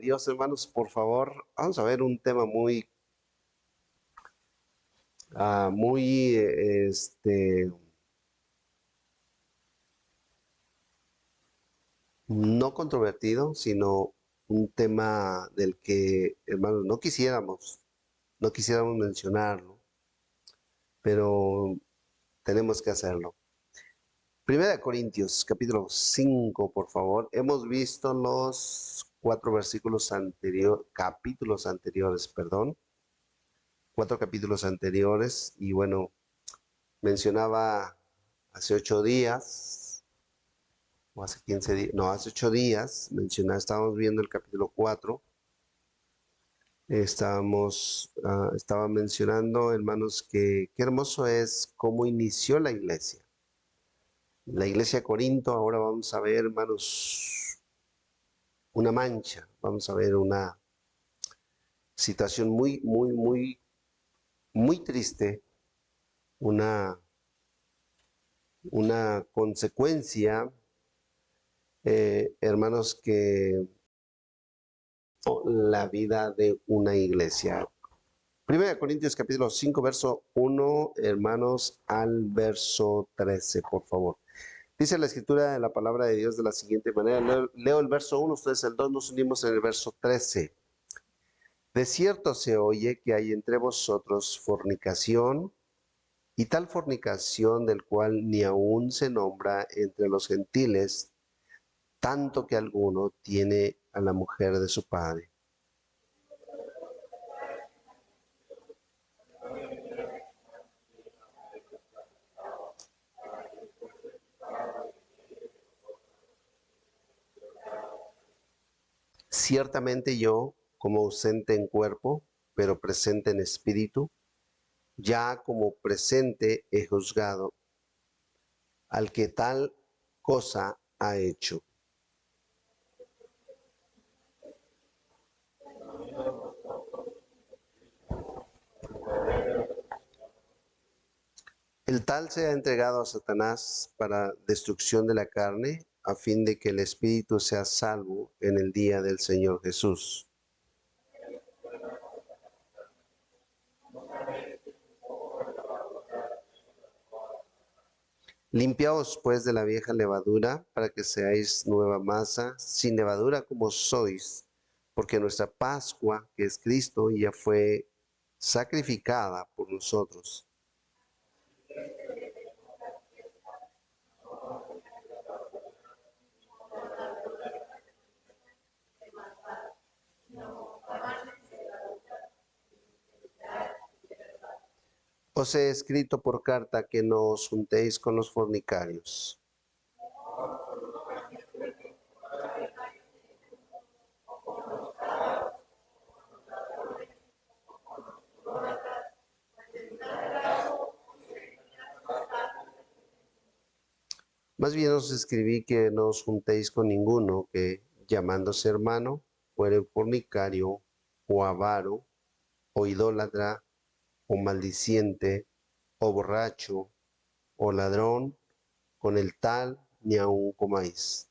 Dios, hermanos, por favor, vamos a ver un tema muy, no controvertido, sino un tema del que, hermanos, no quisiéramos mencionarlo, pero tenemos que hacerlo. Primera de Corintios, capítulo 5, por favor. Hemos visto los capítulos anteriores, perdón, 4 capítulos anteriores, y bueno, mencionaba hace 8 días, o hace 15 días, no, hace 8 días, estábamos viendo el capítulo 4, estaba mencionando, hermanos, que qué hermoso es cómo inició la iglesia de Corinto. Ahora vamos a ver, hermanos, una mancha, vamos a ver una situación muy triste, una, una consecuencia, hermanos, que la vida de una iglesia. Primera de Corintios capítulo 5, verso 1, hermanos, al verso 13, por favor. Dice la escritura de la palabra de Dios de la siguiente manera. Leo el verso 1, ustedes el 2, nos unimos en el verso 13. De cierto se oye que hay entre vosotros fornicación, y tal fornicación del cual ni aun se nombra entre los gentiles, tanto que alguno tiene a la mujer de su padre. Ciertamente yo, como ausente en cuerpo, pero presente en espíritu, ya como presente he juzgado al que tal cosa ha hecho. El tal se ha entregado a Satanás para destrucción de la carne, a fin de que el espíritu sea salvo en el día del Señor Jesús. Limpiaos pues de la vieja levadura, para que seáis nueva masa, sin levadura como sois, porque nuestra Pascua, que es Cristo, ya fue sacrificada por nosotros. Os he escrito por carta que no os juntéis con los fornicarios. Más bien os escribí que no os juntéis con ninguno que, llamándose hermano, fuere fornicario, o avaro, o idólatra, o maldiciente, o borracho, o ladrón, con el tal ni aun comáis.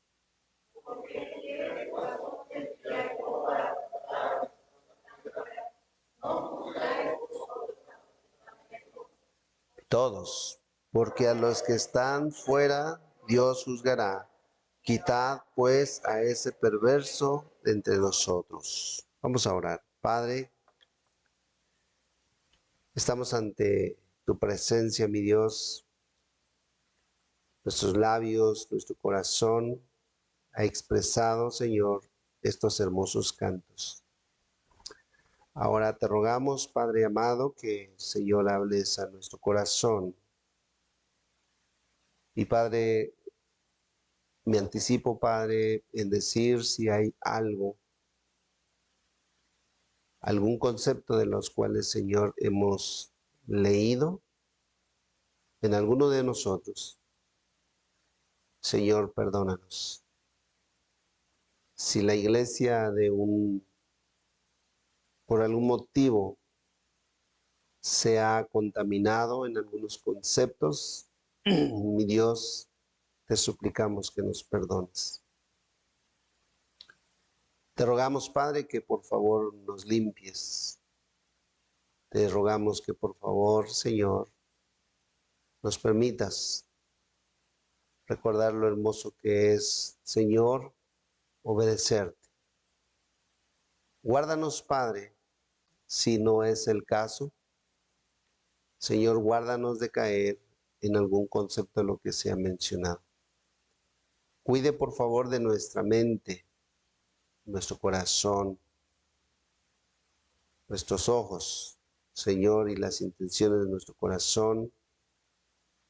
Todos, porque a los que están fuera Dios juzgará. Quitad pues a ese perverso de entre nosotros. Vamos a orar. Padre, estamos ante tu presencia, mi Dios. Nuestros labios, nuestro corazón ha expresado, Señor, estos hermosos cantos. Ahora te rogamos, Padre amado, que, Señor, hables a nuestro corazón. Y Padre, me anticipo, Padre, en decir si hay algún concepto de los cuales, Señor, hemos leído en alguno de nosotros. Señor, perdónanos. Si la iglesia por algún motivo se ha contaminado en algunos conceptos, mi Dios, te suplicamos que nos perdones. Te rogamos, Padre, que por favor nos limpies. Te rogamos que por favor, Señor, nos permitas recordar lo hermoso que es, Señor, obedecerte. Guárdanos, Padre, si no es el caso. Señor, guárdanos de caer en algún concepto de lo que se ha mencionado. Cuide, por favor, de nuestra mente, nuestro corazón, nuestros ojos, Señor, y las intenciones de nuestro corazón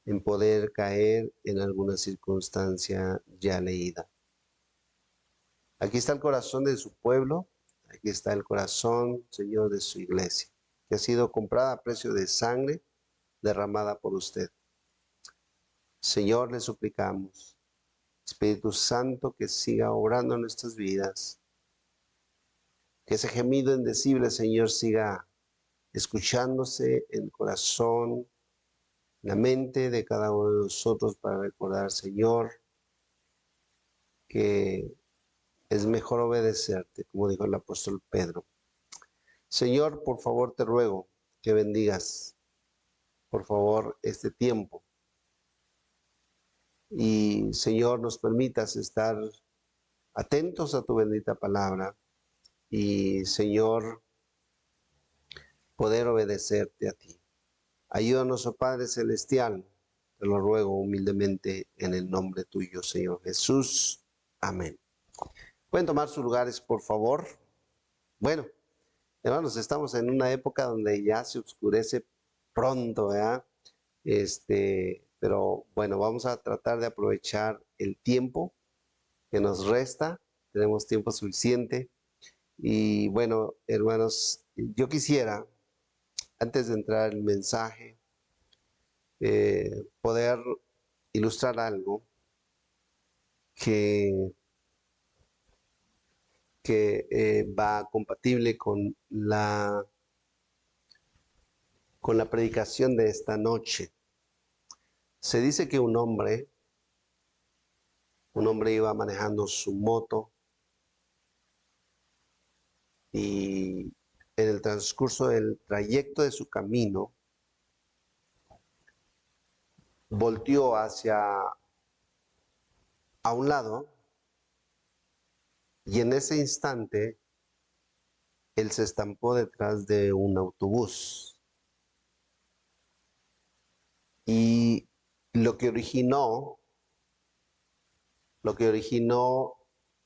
en poder caer en alguna circunstancia ya leída. Aquí está el corazón de su pueblo, aquí está el corazón, Señor, de su iglesia, que ha sido comprada a precio de sangre derramada por usted. Señor, le suplicamos, Espíritu Santo, que siga obrando en nuestras vidas, que ese gemido indecible, Señor, siga escuchándose en el corazón, en la mente de cada uno de nosotros para recordar, Señor, que es mejor obedecerte, como dijo el apóstol Pedro. Señor, por favor te ruego que bendigas, por favor, este tiempo. Y, Señor, nos permitas estar atentos a tu bendita palabra. Y, Señor, poder obedecerte a ti. Ayúdanos, oh Padre Celestial, te lo ruego humildemente en el nombre tuyo, Señor Jesús. Amén. ¿Pueden tomar sus lugares, por favor? Bueno, hermanos, estamos en una época donde ya se oscurece pronto, ¿verdad? Pero bueno, vamos a tratar de aprovechar el tiempo que nos resta. Tenemos tiempo suficiente. Y bueno, hermanos, yo quisiera, antes de entrar el mensaje, poder ilustrar algo que, que va compatible con la predicación de esta noche. Se dice que un hombre iba manejando su moto y en el transcurso del trayecto de su camino volteó a un lado y en ese instante él se estampó detrás de un autobús. Y lo que originó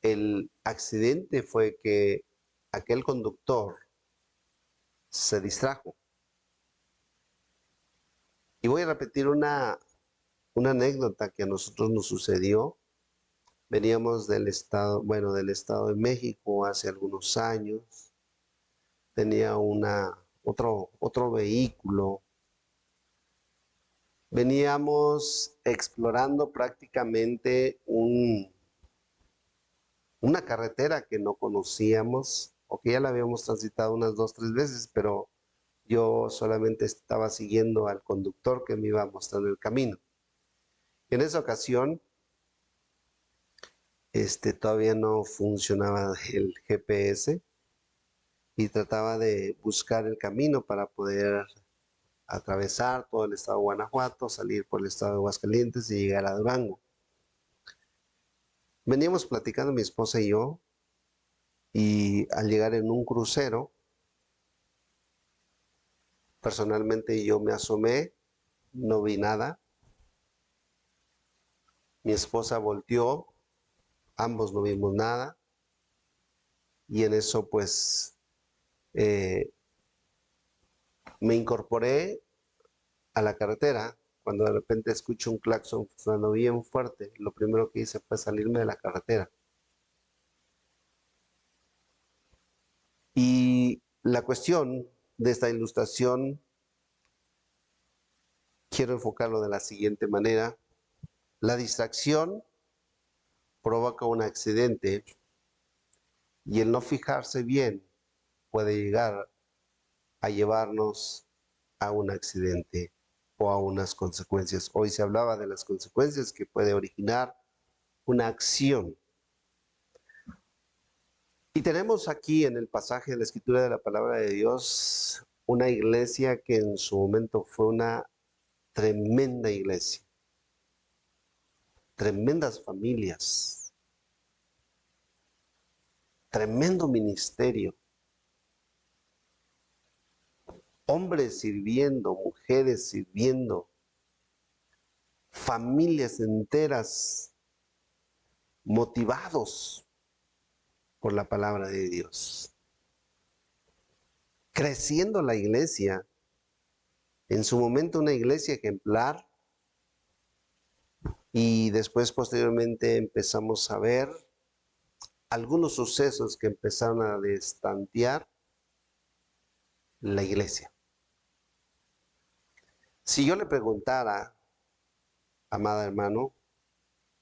el accidente fue que aquel conductor se distrajo. Y voy a repetir una anécdota que a nosotros nos sucedió. Veníamos del estado de México hace algunos años. Tenía otro vehículo. Veníamos explorando prácticamente una carretera que no conocíamos o que ya la habíamos transitado unas 2, 3 veces, pero yo solamente estaba siguiendo al conductor que me iba mostrando el camino. En esa ocasión, todavía no funcionaba el GPS y trataba de buscar el camino para poder atravesar todo el estado de Guanajuato, salir por el estado de Aguascalientes y llegar a Durango. Veníamos platicando mi esposa y yo, y al llegar en un crucero, personalmente yo me asomé, no vi nada. Mi esposa volteó, ambos no vimos nada. Y en eso pues me incorporé a la carretera. Cuando de repente escucho un claxon sonando bien fuerte, lo primero que hice fue salirme de la carretera. Y la cuestión de esta ilustración, quiero enfocarlo de la siguiente manera. La distracción provoca un accidente y el no fijarse bien puede llegar a llevarnos a un accidente o a unas consecuencias. Hoy se hablaba de las consecuencias que puede originar una acción. Y tenemos aquí en el pasaje de la Escritura de la Palabra de Dios una iglesia que en su momento fue una tremenda iglesia, tremendas familias, tremendo ministerio, hombres sirviendo, mujeres sirviendo, familias enteras motivados por la palabra de Dios. Creciendo la iglesia, en su momento una iglesia ejemplar, y después posteriormente empezamos a ver algunos sucesos que empezaron a destantear la iglesia. Si yo le preguntara, amado hermano,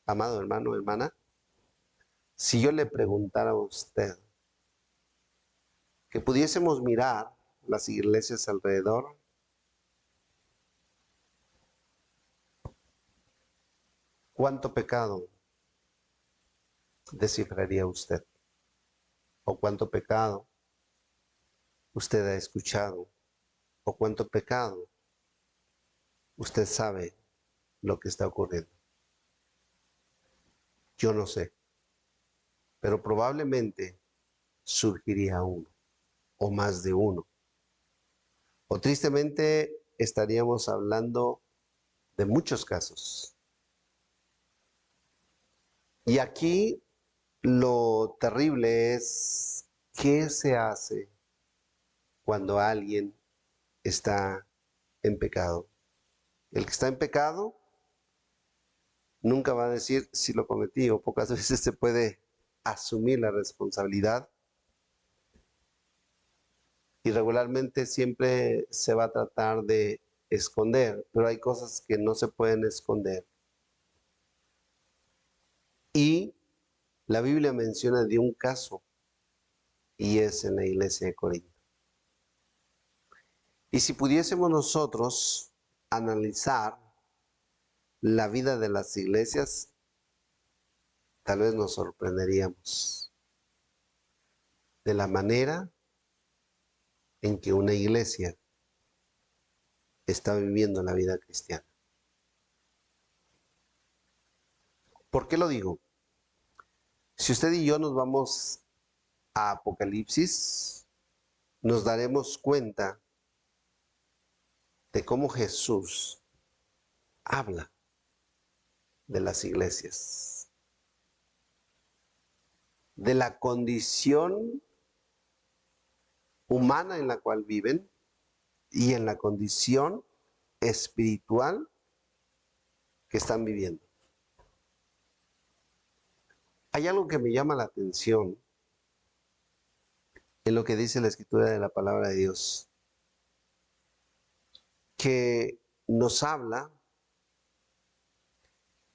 hermana, si yo le preguntara a usted que pudiésemos mirar las iglesias alrededor, ¿cuánto pecado descifraría usted? ¿O cuánto pecado usted ha escuchado? ¿O cuánto pecado usted sabe lo que está ocurriendo? Yo no sé, pero probablemente surgiría uno o más de uno. O tristemente estaríamos hablando de muchos casos. Y aquí lo terrible es qué se hace cuando alguien está en pecado. El que está en pecado nunca va a decir si lo cometí, o pocas veces se puede asumir la responsabilidad, y regularmente siempre se va a tratar de esconder, pero hay cosas que no se pueden esconder. Y la Biblia menciona de un caso, y es en la iglesia de Corinto. Y si pudiésemos nosotros analizar la vida de las iglesias, tal vez nos sorprenderíamos de la manera en que una iglesia está viviendo la vida cristiana. ¿Por qué lo digo? Si usted y yo nos vamos a Apocalipsis, nos daremos cuenta de cómo Jesús habla de las iglesias, de la condición humana en la cual viven y en la condición espiritual que están viviendo. Hay algo que me llama la atención en lo que dice la Escritura de la Palabra de Dios, que nos habla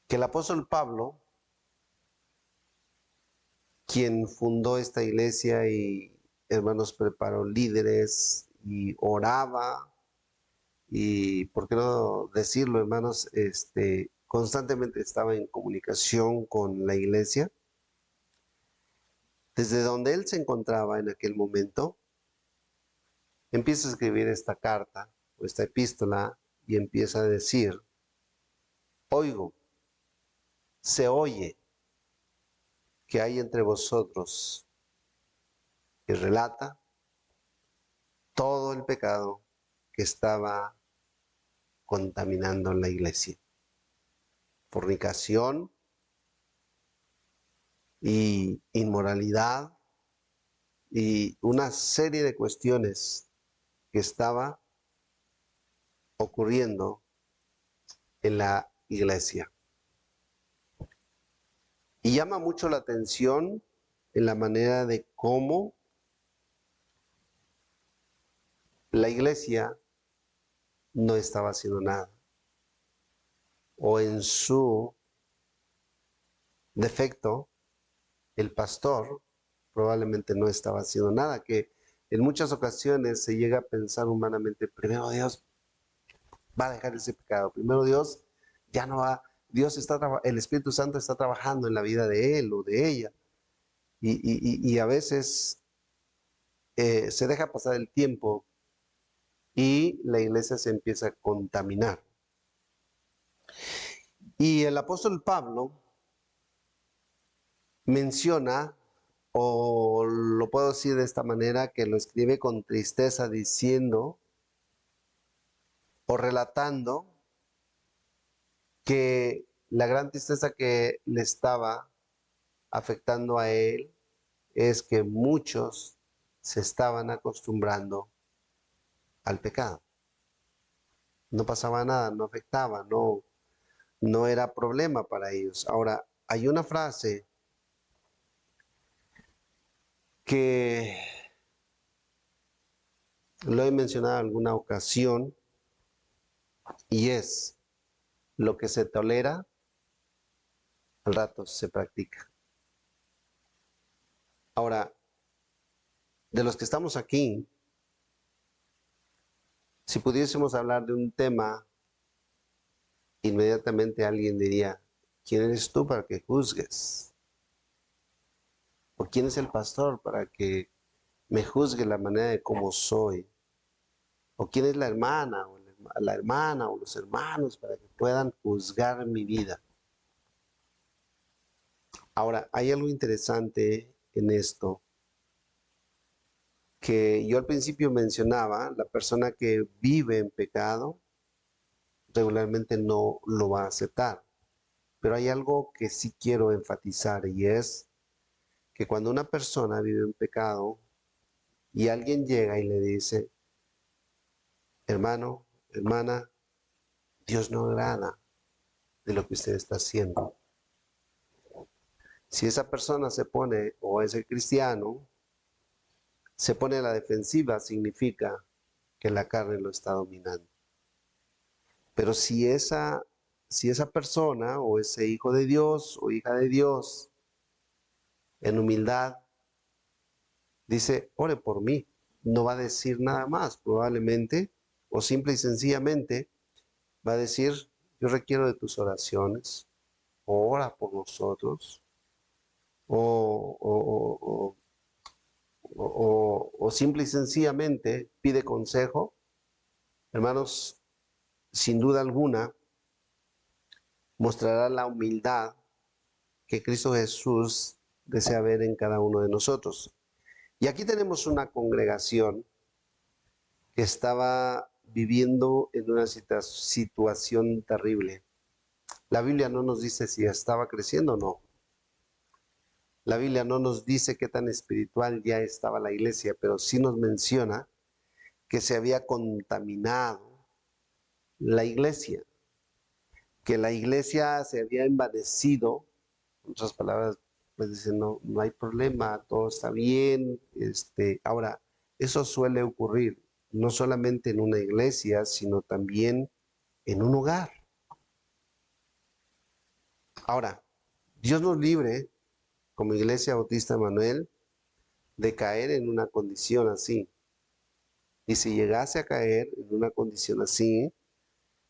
que el apóstol Pablo, quien fundó esta iglesia y, hermanos, preparó líderes y oraba, y por qué no decirlo, hermanos, constantemente estaba en comunicación con la iglesia. Desde donde él se encontraba en aquel momento, empieza a escribir esta carta o esta epístola y empieza a decir: oigo, se oye que hay entre vosotros, y relata todo el pecado que estaba contaminando la iglesia. Fornicación y inmoralidad y una serie de cuestiones que estaba ocurriendo en la iglesia. Y llama mucho la atención en la manera de cómo la iglesia no estaba haciendo nada, o en su defecto, el pastor probablemente no estaba haciendo nada, que en muchas ocasiones se llega a pensar humanamente: primero Dios va a dejar ese pecado, primero Dios ya no va, el Espíritu Santo está trabajando en la vida de él o de ella. Y a veces se deja pasar el tiempo y la iglesia se empieza a contaminar. Y el apóstol Pablo menciona, o lo puedo decir de esta manera, que lo escribe con tristeza diciendo o relatando que la gran tristeza que le estaba afectando a él es que muchos se estaban acostumbrando al pecado. No pasaba nada, no afectaba, no era problema para ellos. Ahora, hay una frase que lo he mencionado en alguna ocasión y es: lo que se tolera, al rato se practica. Ahora, de los que estamos aquí, si pudiésemos hablar de un tema, inmediatamente alguien diría: ¿quién eres tú para que juzgues? ¿O quién es el pastor para que me juzgue la manera de cómo soy? ¿O quién es la hermana o los hermanos para que puedan juzgar mi vida? Ahora, hay algo interesante en esto que yo al principio mencionaba: la persona que vive en pecado regularmente no lo va a aceptar. Pero hay algo que sí quiero enfatizar, y es que cuando una persona vive en pecado y alguien llega y le dice: hermano, hermana, Dios no agrada de lo que usted está haciendo. Si esa persona se pone, o ese cristiano, se pone a la defensiva, significa que la carne lo está dominando. Pero si esa persona o ese hijo de Dios o hija de Dios, en humildad, dice: ore por mí, no va a decir nada más, probablemente, o simple y sencillamente va a decir: yo requiero de tus oraciones, ora por nosotros, o, o, o simple y sencillamente pide consejo. Hermanos, sin duda alguna, mostrará la humildad que Cristo Jesús desea ver en cada uno de nosotros. Y aquí tenemos una congregación que estaba viviendo en una situación terrible. La Biblia no nos dice si estaba creciendo o no. La Biblia no nos dice qué tan espiritual ya estaba la iglesia, pero sí nos menciona que se había contaminado la iglesia, que la iglesia se había envanecido. En otras palabras, pues dicen: no, no hay problema, todo está bien. Ahora, eso suele ocurrir no solamente en una iglesia, sino también en un hogar. Ahora, Dios nos libre, como Iglesia Bautista Emanuel, de caer en una condición así. Y si llegase a caer en una condición así,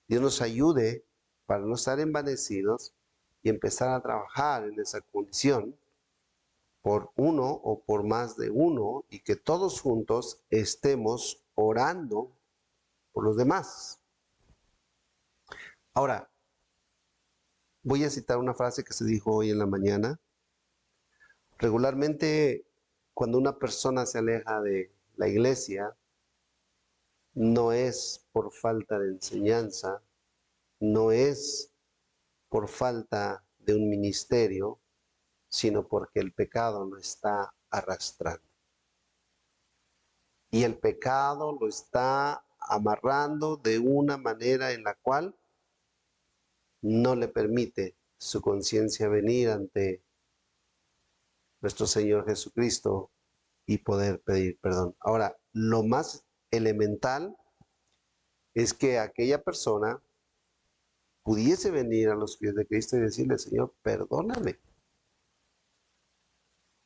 Dios nos ayude para no estar envanecidos y empezar a trabajar en esa condición por uno o por más de uno, y que todos juntos estemos orando por los demás. Ahora, voy a citar una frase que se dijo hoy en la mañana. Regularmente, cuando una persona se aleja de la iglesia, no es por falta de enseñanza, no es por falta de un ministerio, sino porque el pecado lo está arrastrando. Y el pecado lo está amarrando de una manera en la cual no le permite su conciencia venir ante nuestro Señor Jesucristo y poder pedir perdón. Ahora, lo más elemental es que aquella persona pudiese venir a los pies de Cristo y decirle: Señor, perdóname.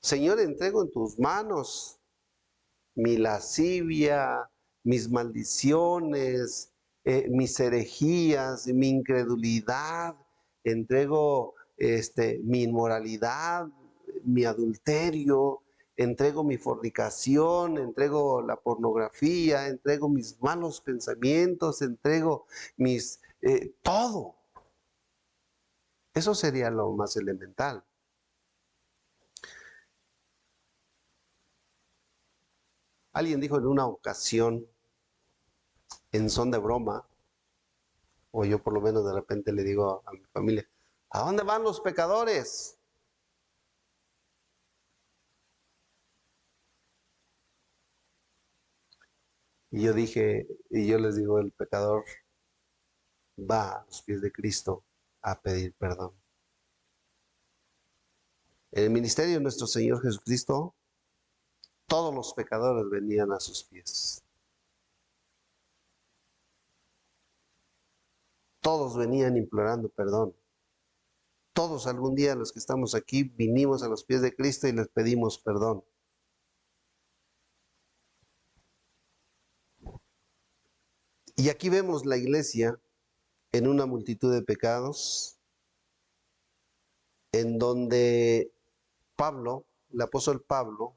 Señor, entrego en tus manos mi lascivia, mis maldiciones, mis herejías, mi incredulidad, entrego mi inmoralidad, mi adulterio, entrego mi fornicación, entrego la pornografía, entrego mis malos pensamientos, entrego todo. Eso sería lo más elemental. Alguien dijo en una ocasión, en son de broma, o yo por lo menos de repente le digo a mi familia, ¿a dónde van los pecadores? Y yo les digo, el pecador va a los pies de Cristo a pedir perdón. En el ministerio de nuestro Señor Jesucristo, todos los pecadores venían a sus pies. Todos venían implorando perdón. Todos algún día los que estamos aquí vinimos a los pies de Cristo y les pedimos perdón. Y aquí vemos la iglesia en una multitud de pecados, en donde Pablo, el apóstol Pablo,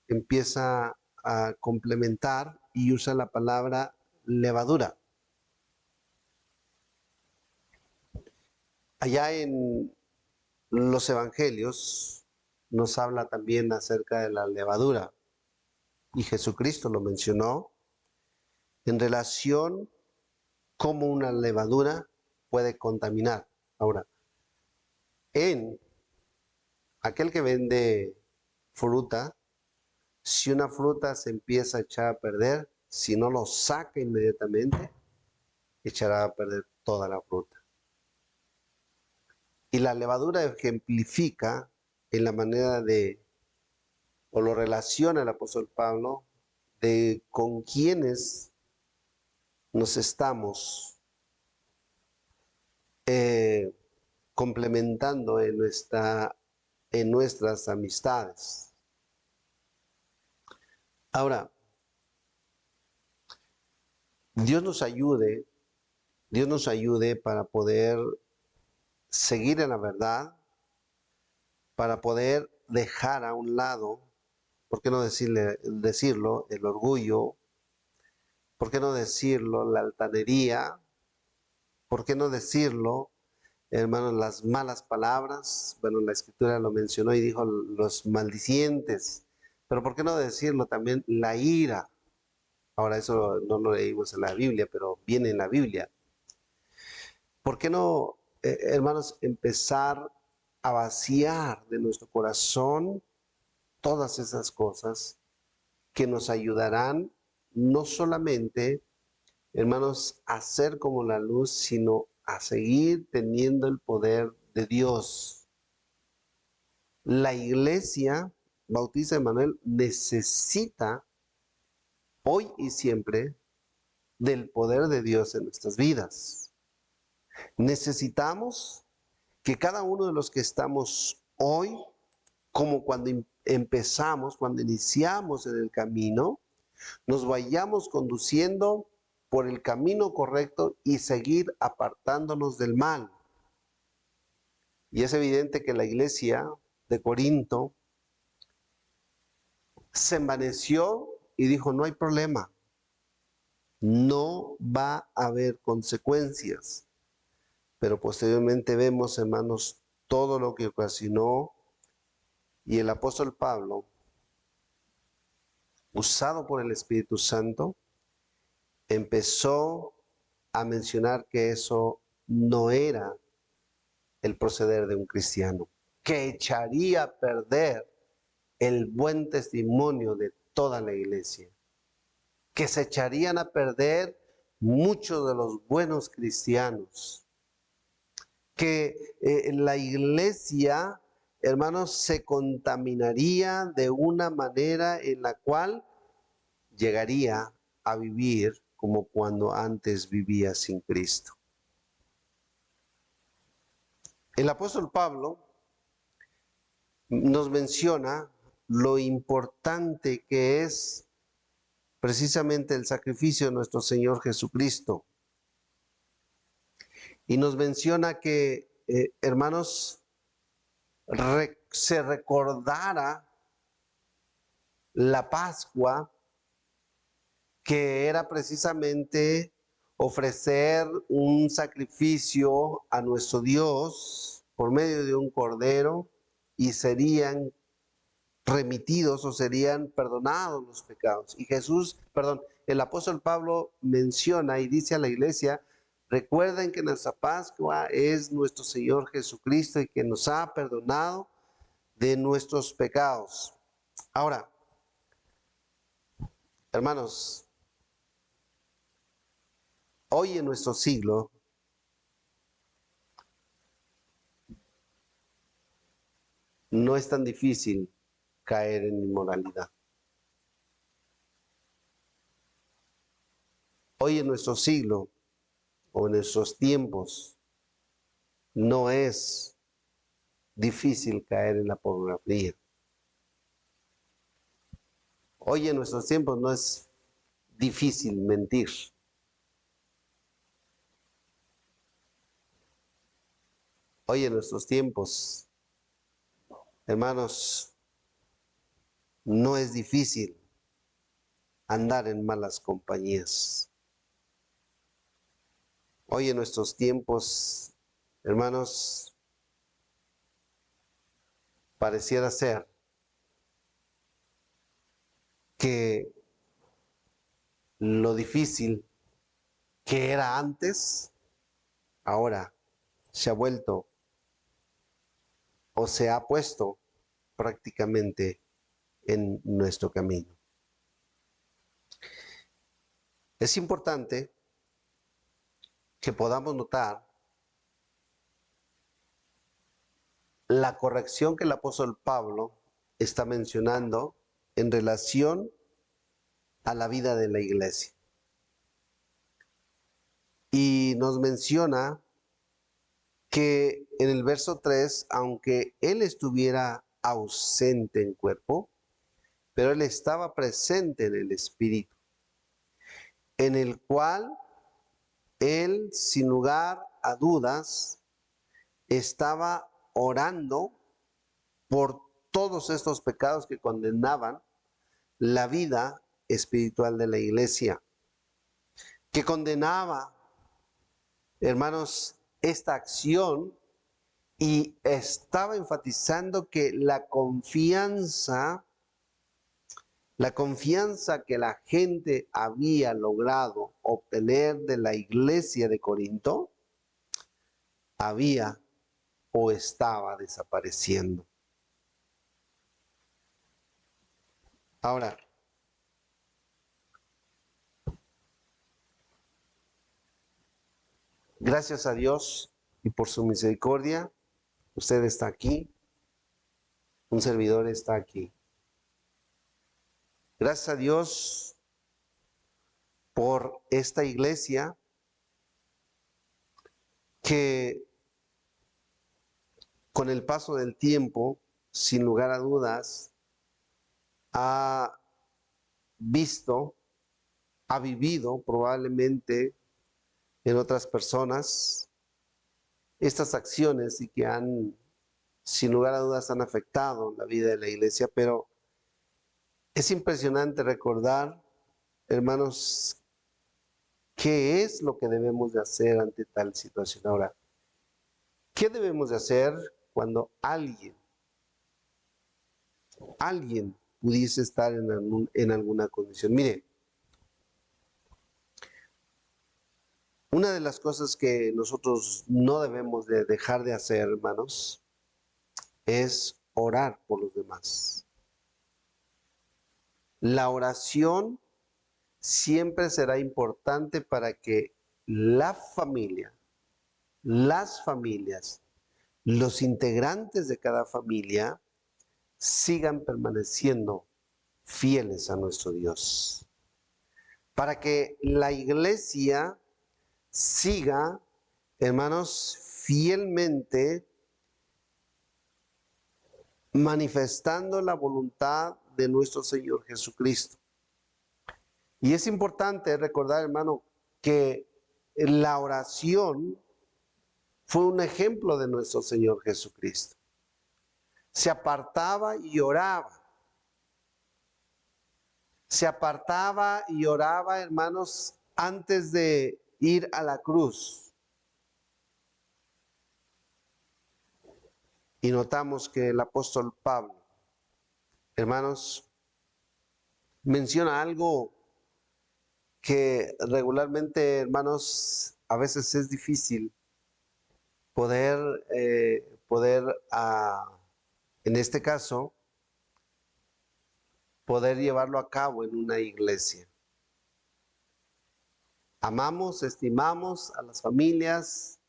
empieza a complementar y usa la palabra levadura. Allá en los evangelios nos habla también acerca de la levadura y Jesucristo lo mencionó en relación cómo una levadura puede contaminar. Ahora, en aquel que vende fruta, si una fruta se empieza a echar a perder, si no lo saca inmediatamente, echará a perder toda la fruta. Y la levadura ejemplifica en la manera de, o lo relaciona el apóstol Pablo, de con quienes nos estamos complementando en nuestras amistades. Ahora, Dios nos ayude para poder seguir en la verdad, para poder dejar a un lado, ¿por qué no decirlo? El orgullo, ¿por qué no decirlo? La altanería, ¿por qué no decirlo, hermanos, las malas palabras? Bueno, la escritura lo mencionó y dijo los maldicientes, pero ¿por qué no decirlo también la ira? Ahora eso no lo leímos en la Biblia, pero viene en la Biblia. ¿Por qué no, hermanos, empezar a vaciar de nuestro corazón todas esas cosas que nos ayudarán no solamente, hermanos, a ser como la luz, sino a seguir teniendo el poder de Dios? La iglesia Bautista de Manuel necesita hoy y siempre del poder de Dios en nuestras vidas. Necesitamos que cada uno de los que estamos hoy, como cuando empezamos, cuando iniciamos en el camino, nos vayamos conduciendo por el camino correcto y seguir apartándonos del mal. Y es evidente que la iglesia de Corinto se envaneció y dijo, no hay problema, no va a haber consecuencias. Pero posteriormente vemos, hermanos, todo lo que ocasionó, y el apóstol Pablo, usado por el Espíritu Santo, empezó a mencionar que eso no era el proceder de un cristiano, que echaría a perder el buen testimonio de toda la iglesia, que se echarían a perder muchos de los buenos cristianos, que la iglesia, hermanos, se contaminaría de una manera en la cual llegaría a vivir como cuando antes vivía sin Cristo. El apóstol Pablo nos menciona lo importante que es precisamente el sacrificio de nuestro Señor Jesucristo. Y nos menciona que, hermanos, se recordara la Pascua, que era precisamente ofrecer un sacrificio a nuestro Dios por medio de un cordero, y serían remitidos o serían perdonados los pecados. Y el apóstol Pablo menciona y dice a la iglesia: recuerden que nuestra Pascua es nuestro Señor Jesucristo y que nos ha perdonado de nuestros pecados. Ahora, hermanos, hoy en nuestro siglo, no es tan difícil caer en inmoralidad. Hoy en nuestro siglo o en nuestros tiempos no es difícil caer en la pornografía. Hoy en nuestros tiempos no es difícil mentir. Hoy en nuestros tiempos, hermanos, no es difícil andar en malas compañías. Hoy en nuestros tiempos, hermanos, pareciera ser que lo difícil que era antes, ahora se ha vuelto o se ha puesto prácticamente en nuestro camino. Es importante que podamos notar la corrección que el apóstol Pablo está mencionando en relación a la vida de la iglesia. Y nos menciona que en el verso 3, aunque él estuviera ausente en cuerpo, pero él estaba presente en el espíritu, en el cual él, sin lugar a dudas, estaba orando por todos estos pecados que condenaban la vida espiritual de la iglesia, que condenaba, hermanos, esta acción, y estaba enfatizando que la confianza que la gente había logrado obtener de la iglesia de Corinto había o estaba desapareciendo. Ahora, gracias a Dios y por su misericordia, usted está aquí, un servidor está aquí. Gracias a Dios por esta iglesia que con el paso del tiempo, sin lugar a dudas, ha visto, ha vivido probablemente en otras personas estas acciones, y que sin lugar a dudas, han afectado la vida de la iglesia. Pero es impresionante recordar, hermanos, qué es lo que debemos de hacer ante tal situación. Ahora, ¿qué debemos de hacer cuando alguien pudiese estar en alguna condición? Mire, una de las cosas que nosotros no debemos de dejar de hacer, hermanos, es orar por los demás. La oración siempre será importante para que la familia, las familias, los integrantes de cada familia sigan permaneciendo fieles a nuestro Dios. Para que la iglesia siga, hermanos, fielmente manifestando la voluntad de nuestro Señor Jesucristo. Y es importante recordar, hermano, que la oración fue un ejemplo de nuestro Señor Jesucristo. se apartaba y oraba. Se apartaba y oraba, hermanos, antes de ir a la cruz. Y notamos que el apóstol Pablo, hermanos, menciona algo que regularmente, hermanos, a veces es difícil poder en este caso, poder llevarlo a cabo en una iglesia. Amamos, estimamos a las familias,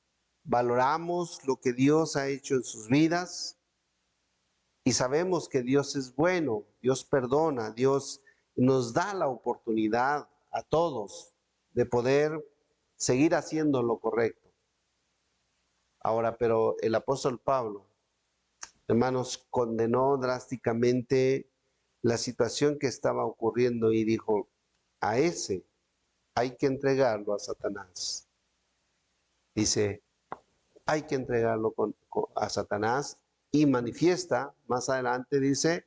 valoramos lo que Dios ha hecho en sus vidas y sabemos que Dios es bueno, Dios perdona, Dios nos da la oportunidad a todos de poder seguir haciendo lo correcto. Ahora, pero el apóstol Pablo, hermanos, condenó drásticamente la situación que estaba ocurriendo y dijo, a ese hay que entregarlo a Satanás. Dice, hay que entregarlo a Satanás y manifiesta, más adelante dice,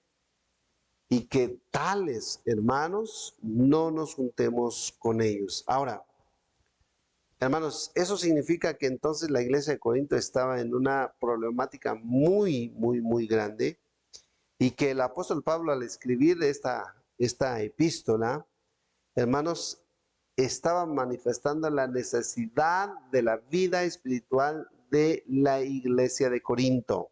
y que tales hermanos no nos juntemos con ellos. Ahora, hermanos, eso significa que entonces la iglesia de Corinto estaba en una problemática muy grande y que el apóstol Pablo al escribir esta epístola, hermanos, estaba manifestando la necesidad de la vida espiritual de la iglesia de Corinto.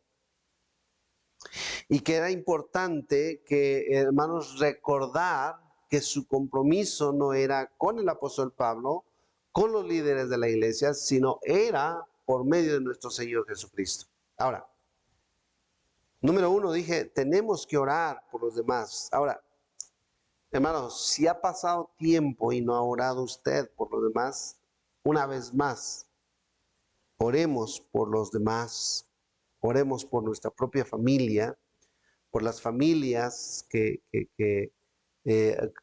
Y que era importante que, hermanos, recordar que su compromiso no era con el apóstol Pablo, con los líderes de la iglesia, sino era por medio de nuestro Señor Jesucristo. Ahora, número uno, dije, tenemos que orar por los demás. Ahora, hermanos, si ha pasado tiempo y no ha orado usted por los demás, una vez más, oremos por los demás, oremos por nuestra propia familia, por las familias que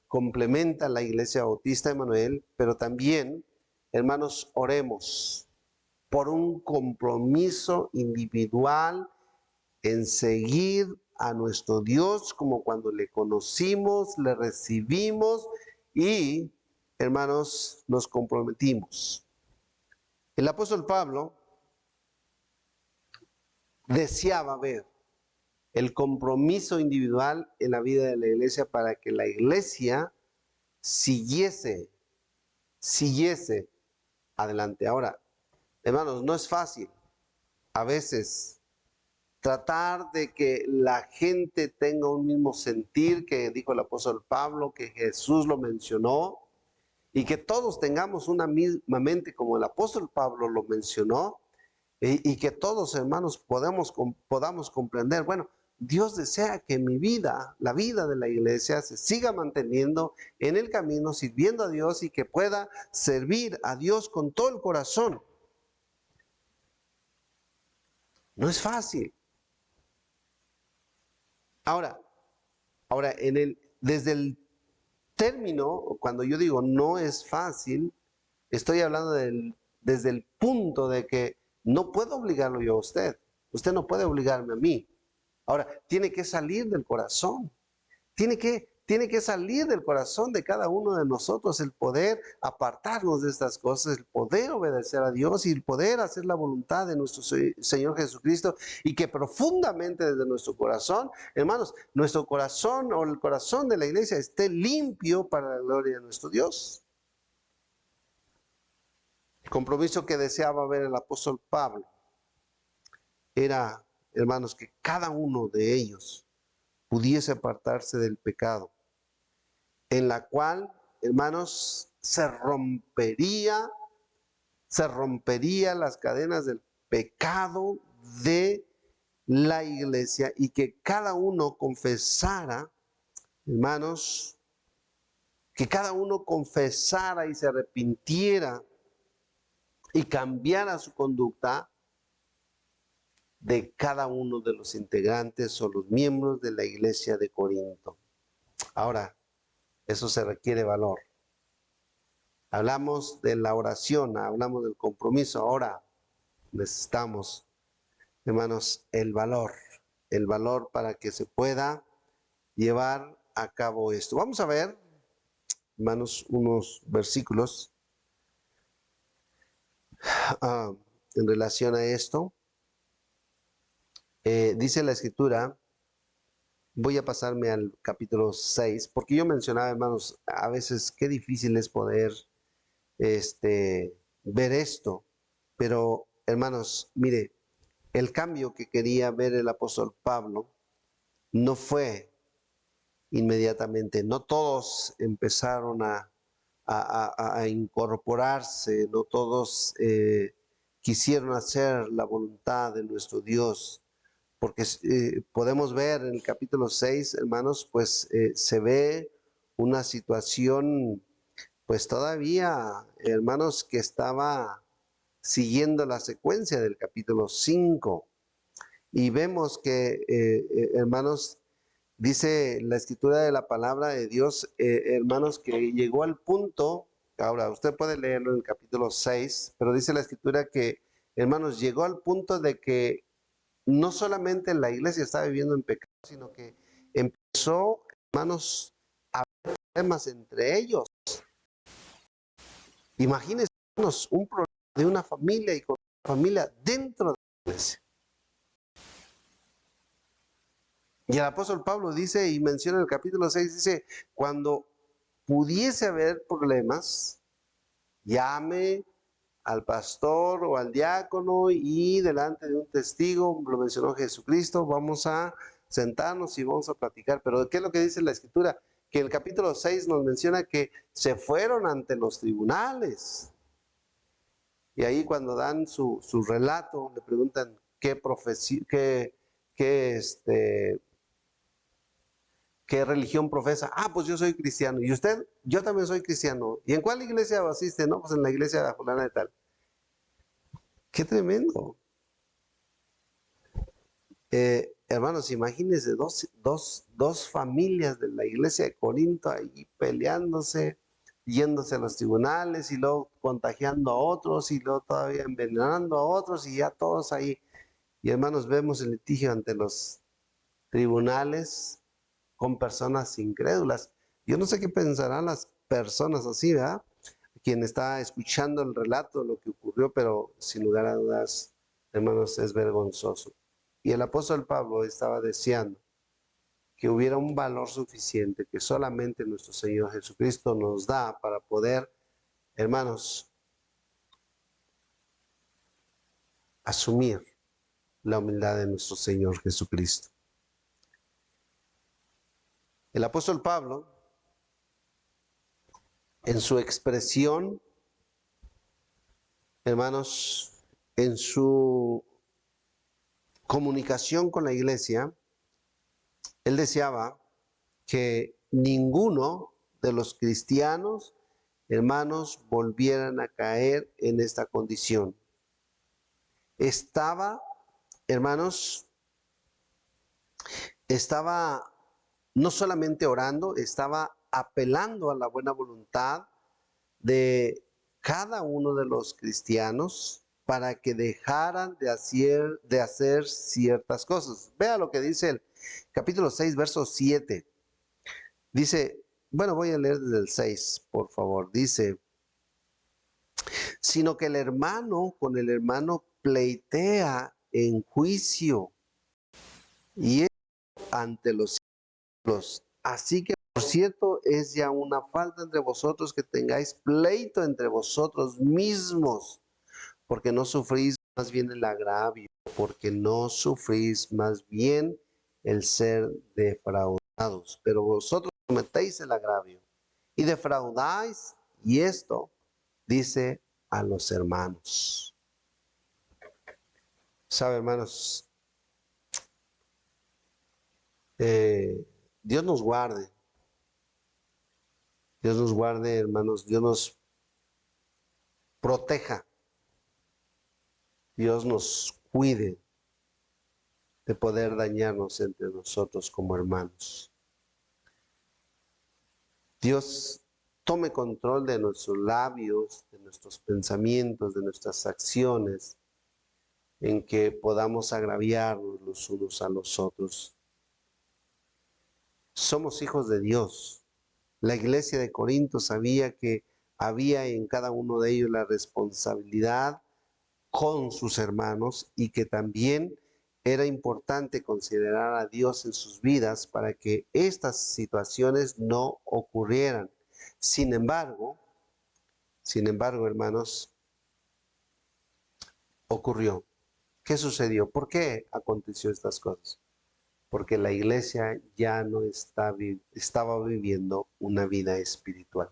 complementan la Iglesia Bautista Emanuel, pero también, hermanos, oremos por un compromiso individual en seguir a nuestro Dios como cuando le conocimos, le recibimos y, hermanos, nos comprometimos. El apóstol Pablo deseaba ver el compromiso individual en la vida de la iglesia para que la iglesia siguiese adelante. Ahora, hermanos, no es fácil a veces tratar de que la gente tenga un mismo sentir que dijo el apóstol Pablo, que Jesús lo mencionó, y que todos tengamos una misma mente como el apóstol Pablo lo mencionó, y que todos, hermanos, podamos comprender, bueno, Dios desea que mi vida, la vida de la iglesia, se siga manteniendo en el camino, sirviendo a Dios y que pueda servir a Dios con todo el corazón. No es fácil. Ahora, desde el término, cuando yo digo no es fácil, estoy hablando desde el punto de que no puedo obligarlo yo a usted. Usted no puede obligarme a mí. Ahora, tiene que salir del corazón. Tiene que salir del corazón de cada uno de nosotros el poder apartarnos de estas cosas, el poder obedecer a Dios y el poder hacer la voluntad de nuestro Señor Jesucristo y que profundamente desde nuestro corazón, hermanos, nuestro corazón o el corazón de la iglesia esté limpio para la gloria de nuestro Dios. El compromiso que deseaba ver el apóstol Pablo era, hermanos, que cada uno de ellos pudiese apartarse del pecado, en la cual, hermanos, se rompería las cadenas del pecado de la iglesia y que cada uno confesara, hermanos, que cada uno confesara y se arrepintiera y cambiara su conducta de cada uno de los integrantes o los miembros de la iglesia de Corinto. Ahora, eso se requiere valor. Hablamos de la oración, hablamos del compromiso. Ahora necesitamos, hermanos, el valor. el valor para que se pueda llevar a cabo esto. Vamos a ver, hermanos, unos versículos ah, en relación a esto. Dice la Escritura, voy a pasarme al capítulo 6, porque yo mencionaba, hermanos, a veces qué difícil es poder ver esto, pero hermanos, mire, el cambio que quería ver el apóstol Pablo no fue inmediatamente, no todos empezaron a incorporarse, no todos quisieron hacer la voluntad de nuestro Dios, porque podemos ver en el capítulo 6, hermanos, pues se ve una situación, pues todavía, hermanos, que estaba siguiendo la secuencia del capítulo 5. Y vemos que, hermanos, dice la escritura de la palabra de Dios, hermanos, que llegó al punto, ahora usted puede leerlo en el capítulo 6, pero dice la escritura que, hermanos, llegó al punto de que no solamente la iglesia estaba viviendo en pecado, sino que empezó, hermanos, a haber problemas entre ellos. Imagínense, hermanos, un problema de una familia y con una familia dentro de la iglesia. Y el apóstol Pablo dice y menciona en el capítulo 6, dice, cuando pudiese haber problemas, llame al pastor o al diácono y delante de un testigo, lo mencionó Jesucristo, vamos a sentarnos y vamos a platicar. Pero ¿qué es lo que dice la Escritura? Que el capítulo 6 nos menciona que se fueron ante los tribunales. Y ahí cuando dan su relato, le preguntan qué profesión, ¿qué religión profesa? Ah, pues yo soy cristiano. ¿Y usted? Yo también soy cristiano. ¿Y en cuál iglesia asiste? No, pues en la iglesia de fulana de tal. ¡Qué tremendo! Hermanos, imagínense dos familias de la iglesia de Corinto ahí peleándose, yéndose a los tribunales y luego contagiando a otros y luego todavía envenenando a otros y ya todos ahí. Y hermanos, vemos el litigio ante los tribunales con personas incrédulas. Yo no sé qué pensarán las personas así, ¿verdad? Quien está escuchando el relato de lo que ocurrió, pero sin lugar a dudas, hermanos, es vergonzoso. Y el apóstol Pablo estaba deseando que hubiera un valor suficiente que solamente nuestro Señor Jesucristo nos da para poder, hermanos, asumir la humildad de nuestro Señor Jesucristo. El apóstol Pablo, en su expresión, hermanos, en su comunicación con la iglesia, él deseaba que ninguno de los cristianos, hermanos, volvieran a caer en esta condición. Estaba, hermanos, estaba no solamente orando, estaba apelando a la buena voluntad de cada uno de los cristianos para que dejaran de hacer ciertas cosas. Vea lo que dice el capítulo 6, verso 7. Dice, bueno, voy a leer desde el 6, por favor. Dice, sino que el hermano con el hermano pleitea en juicio y es ante los cielos. Así que, por cierto, es ya una falta entre vosotros que tengáis pleito entre vosotros mismos, porque no sufrís más bien el agravio, porque no sufrís más bien el ser defraudados, pero vosotros cometéis el agravio y defraudáis, y esto dice a los hermanos. ¿Sabe, hermanos? Dios nos guarde. Dios nos guarde, hermanos. Dios nos proteja. Dios nos cuide de poder dañarnos entre nosotros como hermanos. Dios tome control de nuestros labios, de nuestros pensamientos, de nuestras acciones, en que podamos agraviarnos los unos a los otros. Somos hijos de Dios. La iglesia de Corinto sabía que había en cada uno de ellos la responsabilidad con sus hermanos y que también era importante considerar a Dios en sus vidas para que estas situaciones no ocurrieran. Sin embargo, hermanos, ocurrió. ¿Qué sucedió? ¿Por qué aconteció estas cosas? Porque la iglesia ya no estaba viviendo una vida espiritual.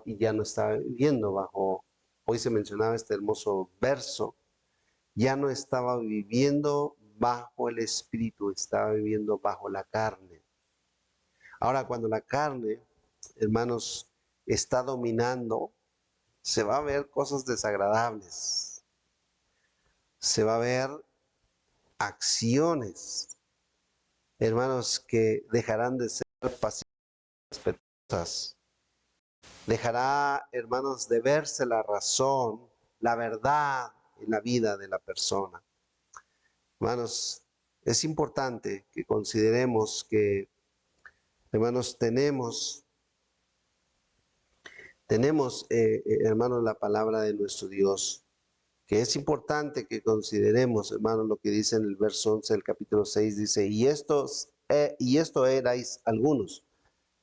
Y ya no estaba viviendo bajo, hoy se mencionaba este hermoso verso, ya no estaba viviendo bajo el espíritu, estaba viviendo bajo la carne. Ahora, cuando la carne, hermanos, está dominando, se va a ver cosas desagradables, se va a ver acciones, hermanos, que dejarán de ser pasivas, respetuosas. Dejará, hermanos, de verse la razón, la verdad en la vida de la persona. Hermanos, es importante que consideremos que, hermanos, hermanos, la palabra de nuestro Dios, que es importante que consideremos, hermanos, lo que dice en el verso 11 del capítulo 6, dice, y esto erais algunos.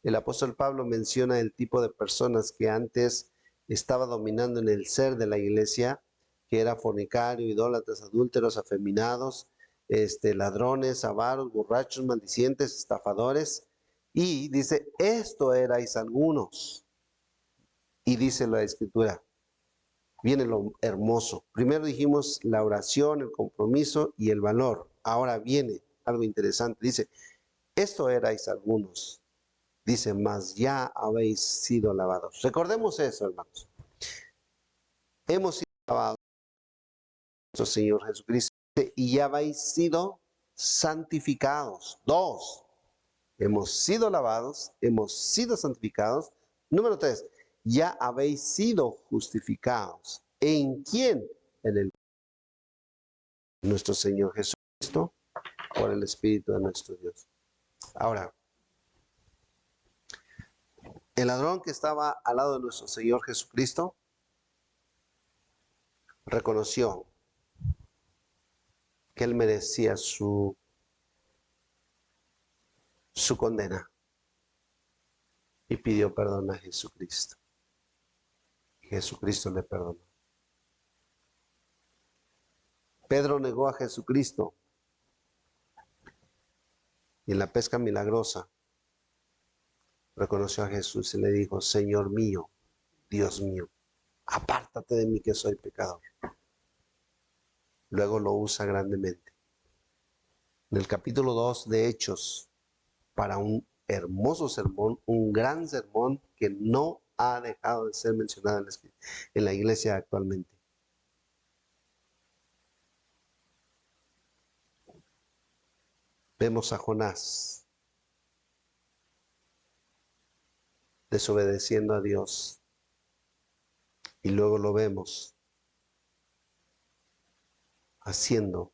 El apóstol Pablo menciona el tipo de personas que antes estaba dominando en el ser de la iglesia, que era fornicario, idólatras, adúlteros, afeminados, ladrones, avaros, borrachos, maldicientes, estafadores. Y dice, esto erais algunos. Y dice la escritura, viene lo hermoso. Primero dijimos la oración, el compromiso y el valor. Ahora viene algo interesante. Dice, esto erais algunos. Dice, mas ya habéis sido lavados. Recordemos eso, hermanos. Hemos sido lavados por nuestro Señor Jesucristo y ya habéis sido santificados. Dos, hemos sido lavados, hemos sido santificados. Número tres, ya habéis sido justificados. ¿En quién? En el nuestro Señor Jesucristo, por el Espíritu de nuestro Dios. Ahora, el ladrón que estaba al lado de nuestro Señor Jesucristo reconoció que él merecía su condena y pidió perdón a Jesucristo. Jesucristo le perdonó. Pedro negó a Jesucristo y en la pesca milagrosa reconoció a Jesús y le dijo, Señor mío, Dios mío, apártate de mí que soy pecador. Luego lo usa grandemente. En el capítulo 2 de Hechos, para un hermoso sermón, un gran sermón que no ha dejado de ser mencionado en la iglesia actualmente. Vemos a Jonás desobedeciendo a Dios y luego lo vemos haciendo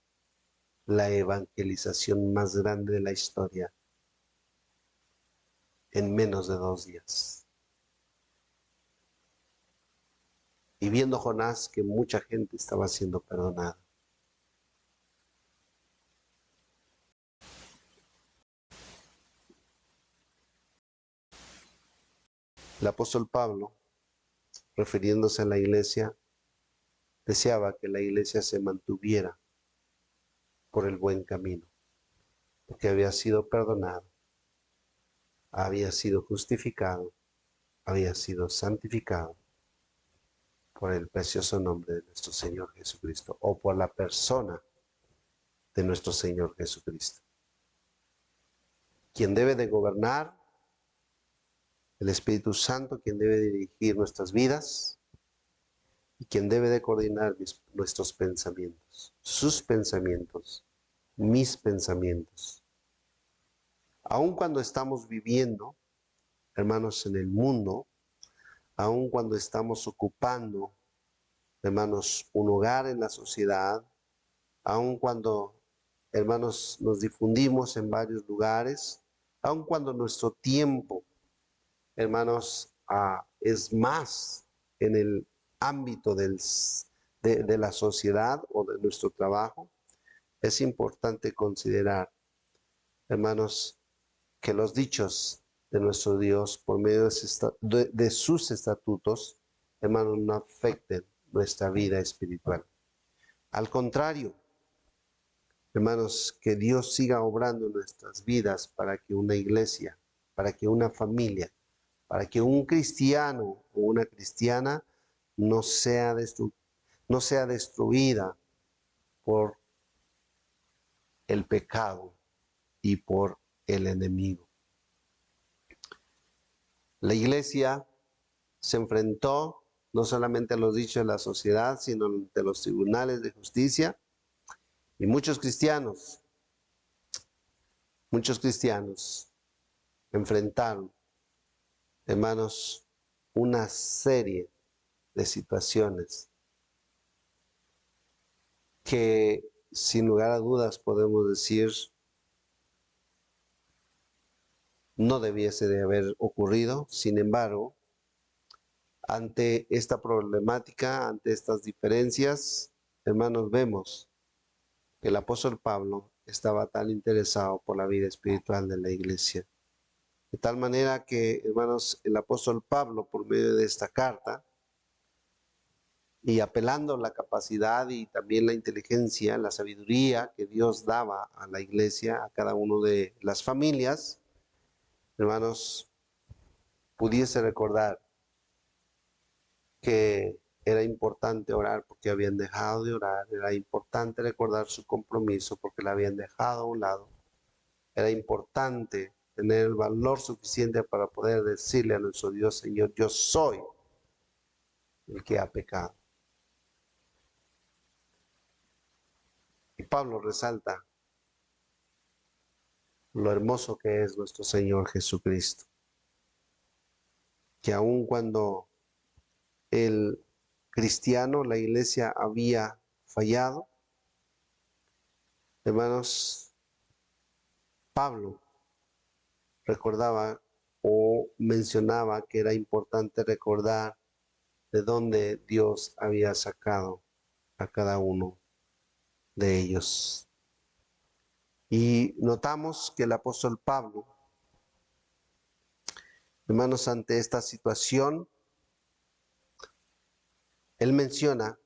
la evangelización más grande de la historia en menos de 2 días. Y viendo Jonás que mucha gente estaba siendo perdonada. El apóstol Pablo, refiriéndose a la iglesia, deseaba que la iglesia se mantuviera por el buen camino, porque había sido perdonado, había sido justificado, había sido santificado por el precioso nombre de nuestro Señor Jesucristo, o por la persona de nuestro Señor Jesucristo, quien debe de gobernar, el Espíritu Santo, quien debe dirigir nuestras vidas y quien debe de coordinar nuestros pensamientos, sus pensamientos, mis pensamientos. Aun cuando estamos viviendo, hermanos, en el mundo, aun cuando estamos ocupando hermanos, un hogar en la sociedad, aun cuando, hermanos, nos difundimos en varios lugares, aun cuando nuestro tiempo, hermanos, es más en el ámbito de la sociedad o de nuestro trabajo, es importante considerar, hermanos, que los dichos de nuestro Dios por medio de sus estatutos, hermanos, no afecten nuestra vida espiritual. Al contrario, hermanos, que Dios siga obrando en nuestras vidas para que una iglesia, para que una familia, para que un cristiano o una cristiana no sea, no sea destruida por el pecado y por el enemigo. La iglesia se enfrentó no solamente a los dichos de la sociedad, sino ante los tribunales de justicia, y muchos cristianos enfrentaron, hermanos, una serie de situaciones que sin lugar a dudas podemos decir no debiese de haber ocurrido. Sin embargo, ante esta problemática, ante estas diferencias, hermanos, vemos que el apóstol Pablo estaba tan interesado por la vida espiritual de la iglesia. De tal manera que, hermanos, el apóstol Pablo, por medio de esta carta, y apelando a la capacidad y también la inteligencia, la sabiduría que Dios daba a la iglesia, a cada uno de las familias, hermanos, pudiese recordar que era importante orar porque habían dejado de orar, era importante recordar su compromiso porque la habían dejado a un lado, era importante tener el valor suficiente para poder decirle a nuestro Dios: Señor, yo soy el que ha pecado. Y Pablo resalta lo hermoso que es nuestro Señor Jesucristo, que aun cuando el cristiano, la iglesia había fallado, hermanos, Pablo recordaba o mencionaba que era importante recordar de dónde Dios había sacado a cada uno de ellos. Y notamos que el apóstol Pablo, hermanos, ante esta situación, él menciona,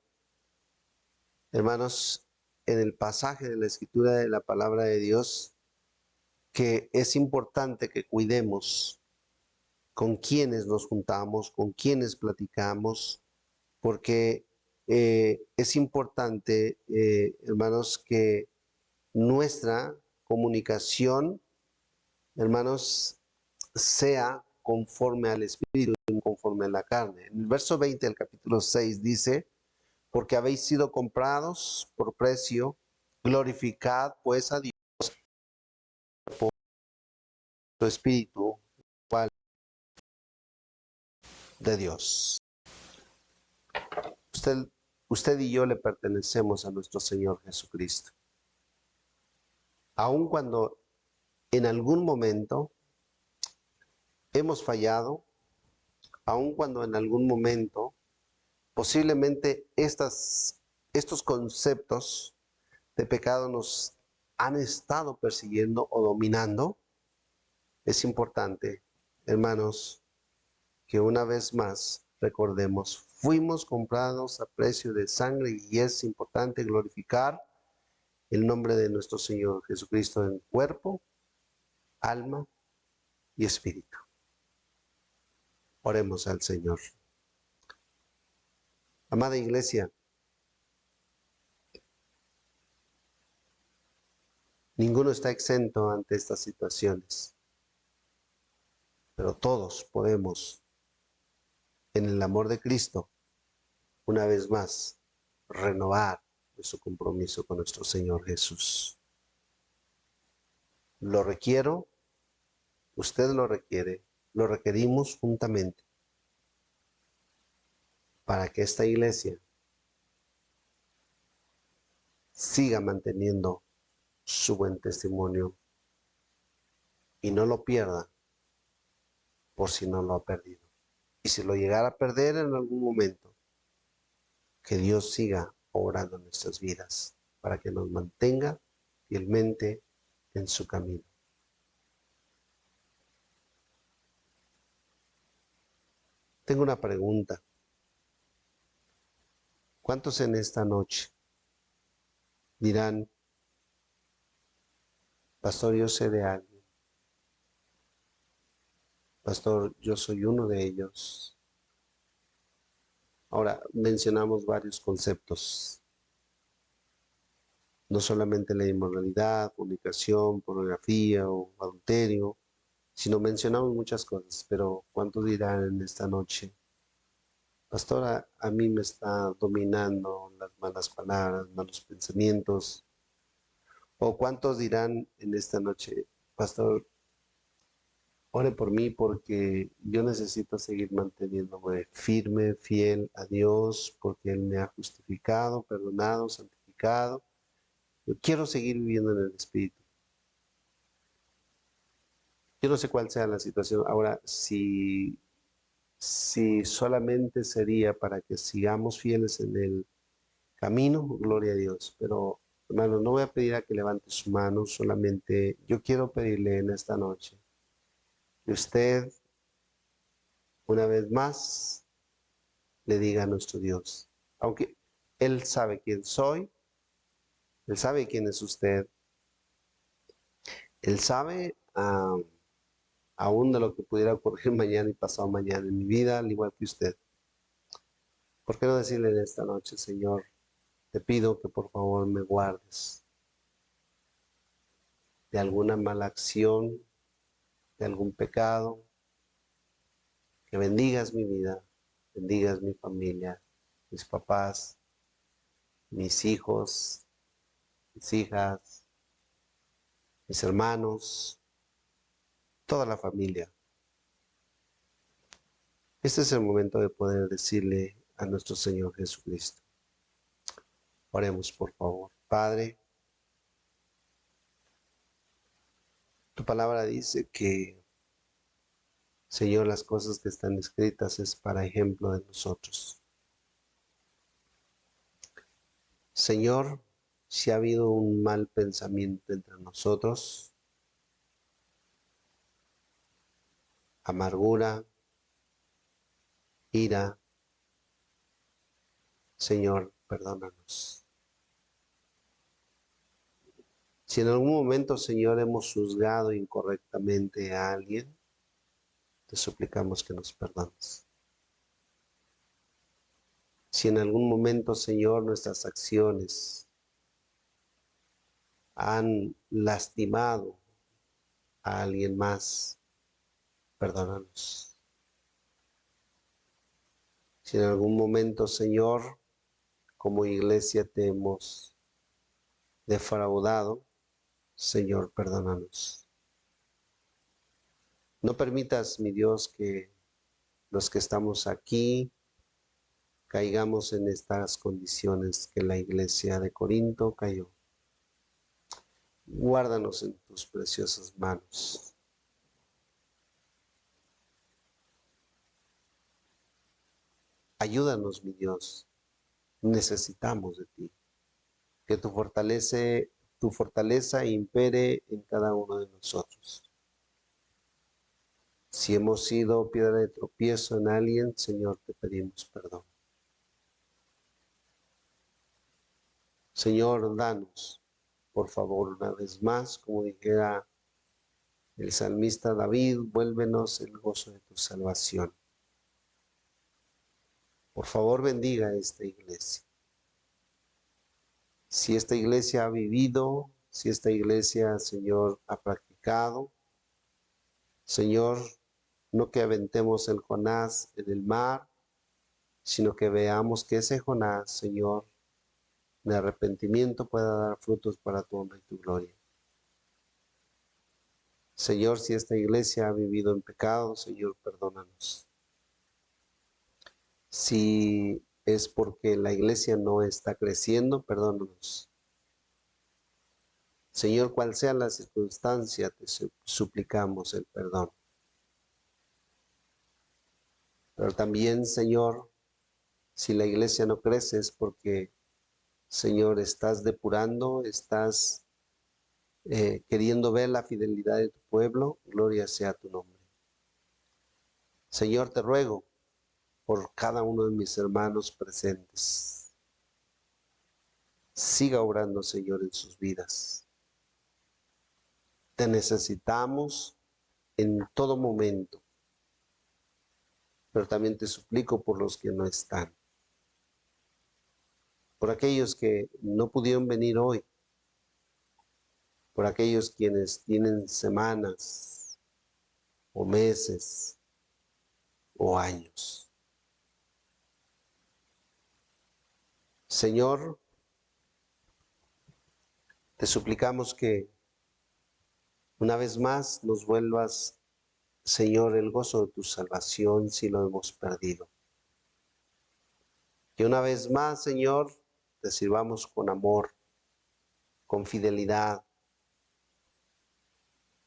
hermanos, en el pasaje de la escritura de la palabra de Dios, que es importante que cuidemos con quienes nos juntamos, con quienes platicamos, porque es importante, hermanos, que nuestra comunicación, hermanos, sea conforme al Espíritu y no conforme a la carne. En el verso 20 del capítulo 6 dice: porque habéis sido comprados por precio, glorificad pues a Dios por tu Espíritu, cual de Dios. Usted y yo le pertenecemos a nuestro Señor Jesucristo. Aun cuando en algún momento hemos fallado, aun cuando en algún momento posiblemente estos conceptos de pecado nos han estado persiguiendo o dominando, es importante, hermanos, que una vez más recordemos, fuimos comprados a precio de sangre, y es importante glorificar el nombre de nuestro Señor Jesucristo en cuerpo, alma y espíritu. Oremos al Señor. Amada iglesia, ninguno está exento ante estas situaciones, pero todos podemos, en el amor de Cristo, una vez más, renovar nuestro compromiso con nuestro Señor Jesús. Lo requiero, usted lo requiere, lo requerimos juntamente para que esta iglesia siga manteniendo su buen testimonio y no lo pierda por si no lo ha perdido. Y si lo llegara a perder en algún momento, que Dios siga obrando en nuestras vidas para que nos mantenga fielmente en su camino. Tengo una pregunta. ¿Cuántos en esta noche dirán, pastor, yo sé de alguien? Pastor, yo soy uno de ellos. Ahora, mencionamos varios conceptos. No solamente la inmoralidad, fornicación, pornografía o adulterio, sino mencionamos muchas cosas. Pero ¿cuántos dirán en esta noche? Pastora, a mí me está dominando las malas palabras, malos pensamientos. ¿O cuántos dirán en esta noche, pastor, ore por mí porque yo necesito seguir manteniéndome firme, fiel a Dios, porque Él me ha justificado, perdonado, santificado? Yo quiero seguir viviendo en el Espíritu. Yo no sé cuál sea la situación. Ahora, si solamente sería para que sigamos fieles en el camino, gloria a Dios. Pero, hermano, no voy a pedir a que levante su mano, solamente yo quiero pedirle en esta noche que usted, una vez más, le diga a nuestro Dios, aunque Él sabe quién soy, Él sabe quién es usted, Él sabe aún de lo que pudiera ocurrir mañana y pasado mañana en mi vida, al igual que usted. ¿Por qué no decirle en esta noche, Señor, te pido que por favor me guardes de alguna mala acción, de algún pecado, que bendigas mi vida, bendigas mi familia, mis papás, mis hijos, mis hijas, mis hermanos, toda la familia? Este es el momento de poder decirle a nuestro Señor Jesucristo. Oremos, por favor. Padre, tu palabra dice que, Señor, las cosas que están escritas es para ejemplo de nosotros. Señor, si ha habido un mal pensamiento entre nosotros, amargura, ira, Señor, perdónanos. Si en algún momento, Señor, hemos juzgado incorrectamente a alguien, te suplicamos que nos perdones. Si en algún momento, Señor, nuestras acciones han lastimado a alguien más, perdónanos. Si en algún momento, Señor, como iglesia te hemos defraudado, Señor, perdónanos. No permitas, mi Dios, que los que estamos aquí caigamos en estas condiciones que la iglesia de Corinto cayó. Guárdanos en tus preciosas manos. Ayúdanos, mi Dios. Necesitamos de ti. Que tu fortaleza impere en cada uno de nosotros. Si hemos sido piedra de tropiezo en alguien, Señor, te pedimos perdón. Señor, danos, por favor, una vez más, como dijera el salmista David, vuélvenos el gozo de tu salvación. Por favor, bendiga a esta iglesia. Si esta iglesia ha vivido, si esta iglesia, Señor, ha practicado, Señor, no que aventemos el Jonás en el mar, sino que veamos que ese Jonás, Señor, de arrepentimiento pueda dar frutos para tu honra y tu gloria. Señor, si esta iglesia ha vivido en pecado, Señor, perdónanos. Si es porque la iglesia no está creciendo, perdónanos. Señor, cual sea la circunstancia, te suplicamos el perdón. Pero también, Señor, si la iglesia no crece es porque, Señor, estás depurando, estás queriendo ver la fidelidad de tu pueblo. Gloria sea tu nombre. Señor, te ruego por cada uno de mis hermanos presentes. Siga obrando, Señor, en sus vidas. Te necesitamos en todo momento, pero también te suplico por los que no están, por aquellos que no pudieron venir hoy, por aquellos quienes tienen semanas o meses o años. Señor, te suplicamos que una vez más nos vuelvas, Señor, el gozo de tu salvación si lo hemos perdido. Que una vez más, Señor, te sirvamos con amor, con fidelidad,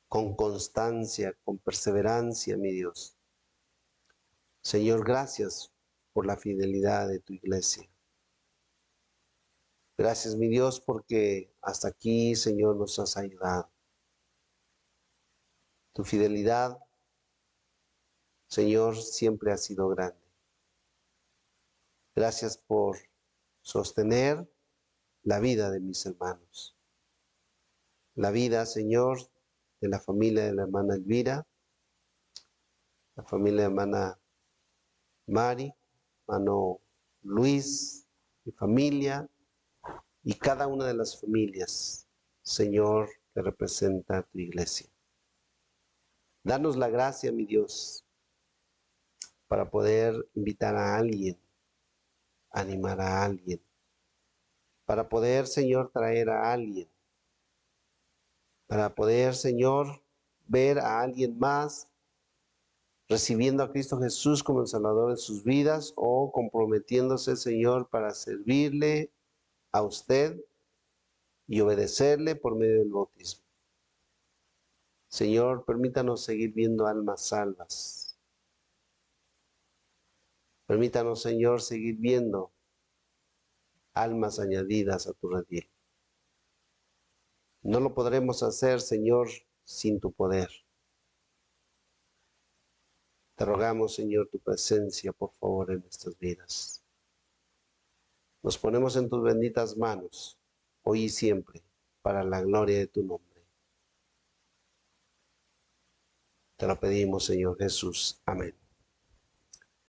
con constancia, con perseverancia, mi Dios. Señor, gracias por la fidelidad de tu iglesia. Gracias, mi Dios, porque hasta aquí, Señor, nos has ayudado. Tu fidelidad, Señor, siempre ha sido grande. Gracias por sostener la vida de mis hermanos. La vida, Señor, de la familia de la hermana Elvira, la familia de la hermana Mari, hermano Luis, mi familia y cada una de las familias, Señor, que representa tu iglesia. Danos la gracia, mi Dios, para poder invitar a alguien, animar a alguien, para poder, Señor, traer a alguien, para poder, Señor, ver a alguien más recibiendo a Cristo Jesús como el Salvador de sus vidas o comprometiéndose, Señor, para servirle a usted y obedecerle por medio del bautismo. Señor, permítanos seguir viendo almas salvas. Permítanos, Señor, seguir viendo almas añadidas a tu redil. No lo podremos hacer, Señor, sin tu poder. Te rogamos, Señor, tu presencia, por favor, en nuestras vidas. Nos ponemos en tus benditas manos, hoy y siempre, para la gloria de tu nombre. Te lo pedimos, Señor Jesús. Amén.